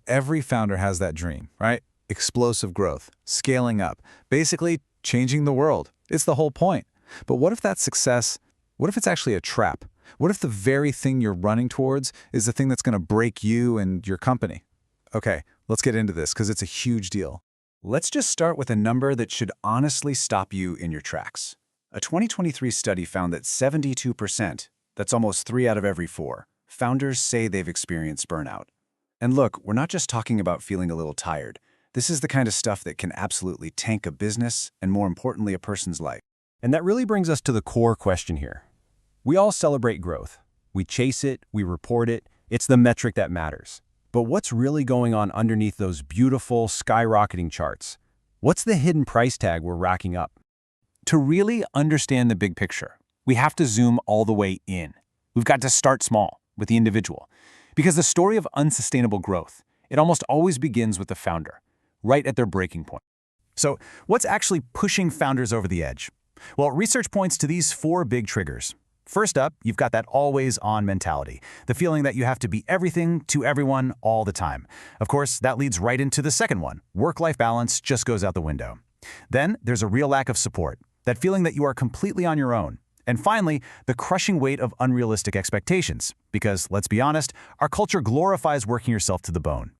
every founder has that dream, right? Explosive growth, scaling up, basically changing the world. It's the whole point. But what if that success, what if it's actually a trap? What if the very thing you're running towards is the thing that's going to break you and your company? Okay, let's get into this because it's a huge deal. Let's just start with a number that should honestly stop you in your tracks. A 2023 study found that 72%, that's almost 3 out of every 4, founders say they've experienced burnout. And look, we're not just talking about feeling a little tired. This is the kind of stuff that can absolutely tank a business and, more importantly, a person's life. And that really brings us to the core question here. We all celebrate growth. We chase it, we report it. It's the metric that matters. But what's really going on underneath those beautiful, skyrocketing charts? What's the hidden price tag we're racking up? To really understand the big picture, we have to zoom all the way in. We've got to start small with the individual. Because the story of unsustainable growth, it almost always begins with the founder, right at their breaking point. So, what's actually pushing founders over the edge? Well, research points to these 4 big triggers. First up, you've got that always-on mentality, the feeling that you have to be everything to everyone all the time. Of course, that leads right into the second one. Work-life balance just goes out the window. Then, there's a real lack of support, that feeling that you are completely on your own. And finally, the crushing weight of unrealistic expectations. Because, let's be honest, our culture glorifies working yourself to the bone.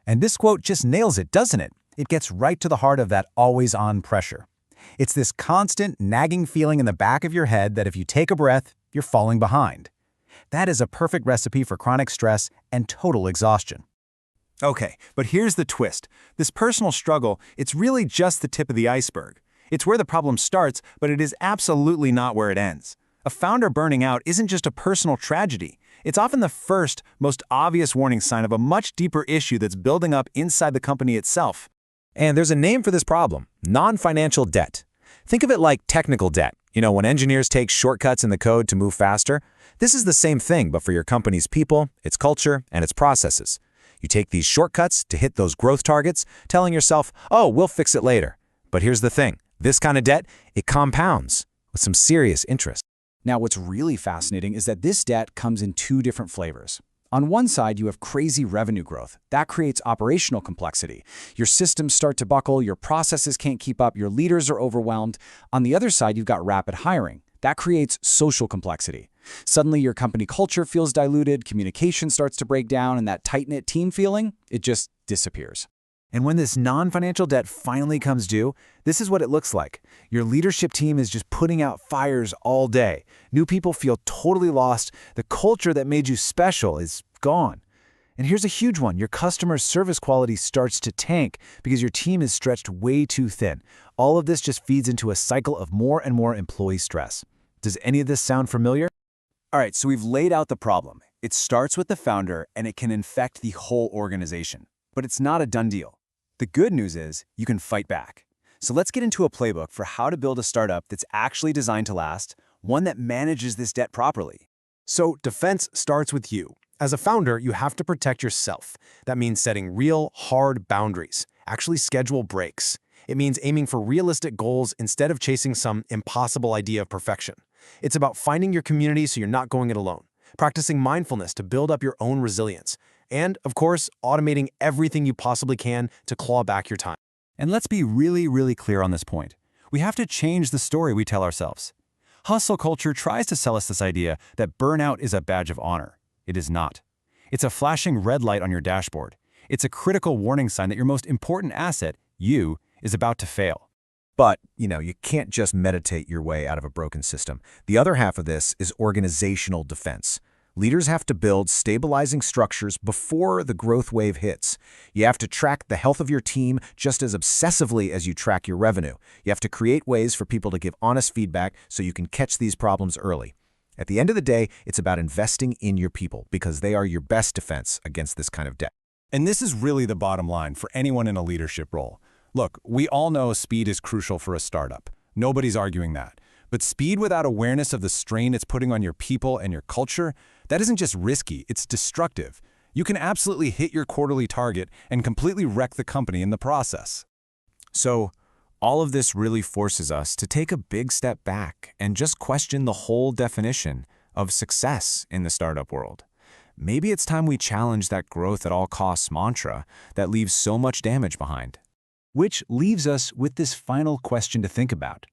And this quote just nails it, doesn't it? It gets right to the heart of that always-on pressure. It's this constant, nagging feeling in the back of your head that if you take a breath, you're falling behind. That is a perfect recipe for chronic stress and total exhaustion. Okay, but here's the twist. This personal struggle, it's really just the tip of the iceberg. It's where the problem starts, but it is absolutely not where it ends. A founder burning out isn't just a personal tragedy. It's often the first, most obvious warning sign of a much deeper issue that's building up inside the company itself. And there's a name for this problem: non-financial debt. Think of it like technical debt. When engineers take shortcuts in the code to move faster, this is the same thing, but for your company's people, its culture, and its processes. You take these shortcuts to hit those growth targets, telling yourself, oh, we'll fix it later. But here's the thing. This kind of debt, it compounds with some serious interest. Now, what's really fascinating is that this debt comes in 2 different flavors. On one side, you have crazy revenue growth. That creates operational complexity. Your systems start to buckle, your processes can't keep up, your leaders are overwhelmed. On the other side, you've got rapid hiring. That creates social complexity. Suddenly, your company culture feels diluted, communication starts to break down, and that tight-knit team feeling, it just disappears. And when this non-financial debt finally comes due, this is what it looks like. Your leadership team is just putting out fires all day. New people feel totally lost. The culture that made you special is gone. And here's a huge one. Your customer service quality starts to tank because your team is stretched way too thin. All of this just feeds into a cycle of more and more employee stress. Does any of this sound familiar? All right, so we've laid out the problem. It starts with the founder, and it can infect the whole organization. But it's not a done deal. The good news is you can fight back. So let's get into a playbook for how to build a startup that's actually designed to last, one that manages this debt properly. So defense starts with you. As a founder, you have to protect yourself. That means setting real, hard boundaries. Actually schedule breaks. It means aiming for realistic goals instead of chasing some impossible idea of perfection. It's about finding your community so you're not going it alone, practicing mindfulness to build up your own resilience, and, of course, automating everything you possibly can to claw back your time. And let's be really, really clear on this point. We have to change the story we tell ourselves. Hustle culture tries to sell us this idea that burnout is a badge of honor. It is not. It's a flashing red light on your dashboard. It's a critical warning sign that your most important asset, you, is about to fail. But, you can't just meditate your way out of a broken system. The other half of this is organizational defense. Leaders have to build stabilizing structures before the growth wave hits. You have to track the health of your team just as obsessively as you track your revenue. You have to create ways for people to give honest feedback so you can catch these problems early. At the end of the day, it's about investing in your people because they are your best defense against this kind of debt. And this is really the bottom line for anyone in a leadership role. Look, we all know speed is crucial for a startup. Nobody's arguing that. But speed without awareness of the strain it's putting on your people and your culture, that isn't just risky, it's destructive. You can absolutely hit your quarterly target and completely wreck the company in the process. So, all of this really forces us to take a big step back and just question the whole definition of success in the startup world. maybe it's time we challenge that growth at all costs mantra that leaves so much damage behind. Which leaves us with this final question to think about.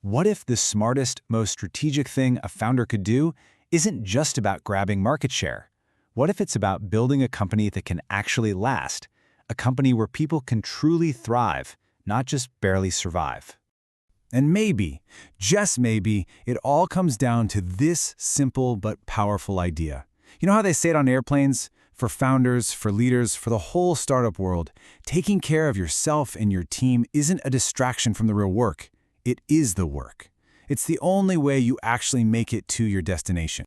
What if the smartest, most strategic thing a founder could do isn't just about grabbing market share? What if it's about building a company that can actually last? A company where people can truly thrive, not just barely survive. And maybe, just maybe, it all comes down to this simple but powerful idea. You know how they say it on airplanes? For founders, for leaders, for the whole startup world, taking care of yourself and your team isn't a distraction from the real work. It is the work. It's the only way you actually make it to your destination.